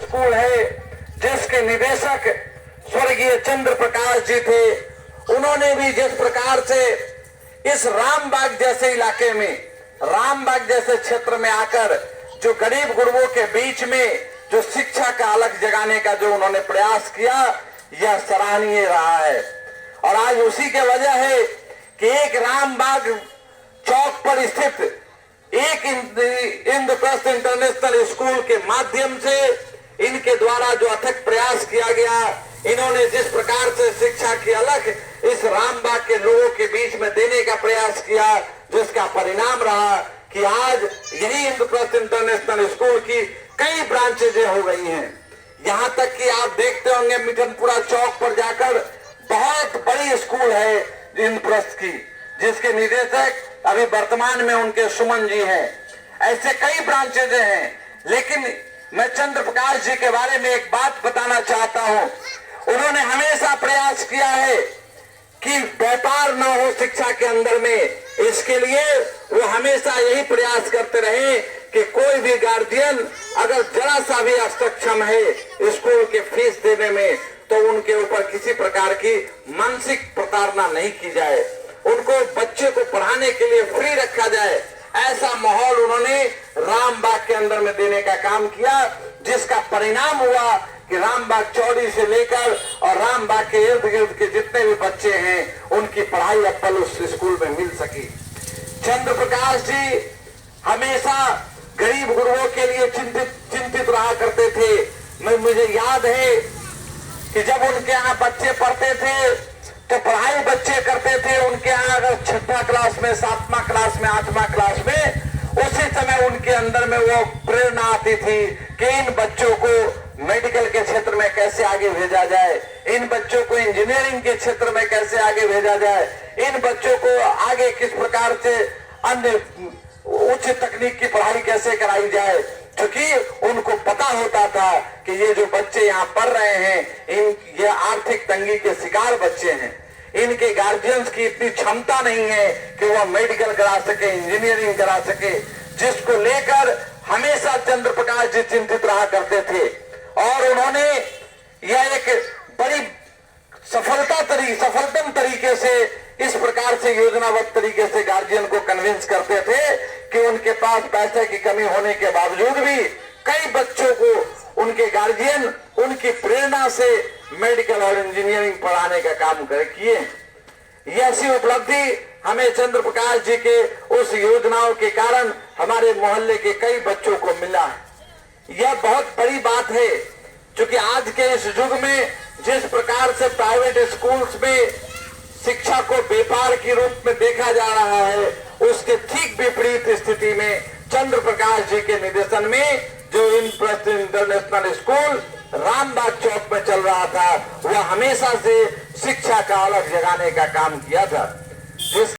School है जिसके निदेशक स्वर्गीय चंद्र प्रकाश जी थे। उन्होंने भी जिस प्रकार से इस रामबाग जैसे इलाके में, रामबाग जैसे क्षेत्र में आकर जो गरीब गुरबों के बीच में जो शिक्षा का अलग जगाने का जो उन्होंने प्रयास किया, यह सराहनीय रहा है। और आज उसी के वजह है कि एक रामबाग चौक पर स्थित एक इंद्रप्रस्थ इंटरनेशनल स्कूल के माध्यम से इनके द्वारा जो अथक प्रयास किया गया, इन्होंने जिस प्रकार से शिक्षा की अलग इस रामबाग के लोगों के बीच में देने का प्रयास किया, जिसका परिणाम रहा कि आज यही इंद्रप्रस्थ इंटरनेशनल स्कूल की कई ब्रांचेज हो गई हैं। यहाँ तक कि आप देखते होंगे मिठनपुरा चौक पर जाकर बहुत बड़ी स्कूल है इंद्रप्रस्थ की, जिसके निदेशक अभी वर्तमान में उनके सुमन जी हैं। ऐसे कई ब्रांचेज हैं। लेकिन मैं चंद्र प्रकाश जी के बारे में एक बात बताना चाहता हूं। उन्होंने हमेशा प्रयास किया है कि व्यापार न हो शिक्षा के अंदर में। इसके लिए वो हमेशा यही प्रयास करते रहे कि कोई भी गार्जियन अगर जरा सा भी असक्षम है स्कूल के फीस देने में, तो उनके ऊपर किसी प्रकार की मानसिक प्रताड़ना नहीं की जाए, उनको बच्चे को पढ़ाने के लिए फ्री रखा जाए। ऐसा माहौल उन्होंने रामबाग के अंदर में देने का काम किया, जिसका परिणाम हुआ कि रामबाग चौड़ी से लेकर और रामबाग के इर्द गिर्द के जितने भी बच्चे हैं, उनकी पढ़ाई अब उस स्कूल में मिल सकी। चंद्र प्रकाश जी हमेशा गरीब गुरुओं के लिए चिंतित रहा करते थे। मुझे याद है कि जब उनके यहाँ बच्चे पढ़ते थे तो पढ़ाई बच्चे करते थे उनके यहाँ, अगर 6ठा क्लास में, 7वां क्लास में, 8वां क्लास में, उसी समय उनके अंदर में वो प्रेरणा आती थी कि इन बच्चों को मेडिकल के क्षेत्र में कैसे आगे भेजा जाए, इन बच्चों को इंजीनियरिंग के क्षेत्र में कैसे आगे भेजा जाए, इन बच्चों को आगे किस प्रकार से अन्य उच्च तकनीक की पढ़ाई कैसे कराई जाए। क्योंकि उनको पता होता था कि ये जो बच्चे यहाँ पढ़ रहे हैं, ये आर्थिक तंगी के शिकार बच्चे हैं, इनके गार्जियंस की इतनी क्षमता नहीं है कि वह मेडिकल करा सके, इंजीनियरिंग करा सके, जिसको लेकर हमेशा चंद्र प्रकाश जी चिंतित रहा करते थे। और उन्होंने यह एक बड़ी सफलतम तरीके से इस प्रकार से योजनाबद्ध तरीके से गार्जियन को कन्विंस करते थे कि उनके पास पैसे की कमी होने के बावजूद भी कई बच्चों को उनके गार्जियन उनकी प्रेरणा से मेडिकल और इंजीनियरिंग पढ़ाने का काम किए। ऐसी उपलब्धि हमें चंद्र प्रकाश जी के उस योजनाओं के कारण हमारे मोहल्ले के कई बच्चों को मिला। यह बहुत बड़ी बात है, क्योंकि आज के इस युग में जिस प्रकार से प्राइवेट स्कूल्स में शिक्षा को व्यापार के रूप में देखा जा रहा है, उसके ठीक विपरीत स्थिति में चंद्र प्रकाश जी के निर्देशन में जो इंटरनेशनल स्कूल रामबाग चौक में चल रहा था, वह हमेशा से शिक्षा का अलग जगाने का काम किया था।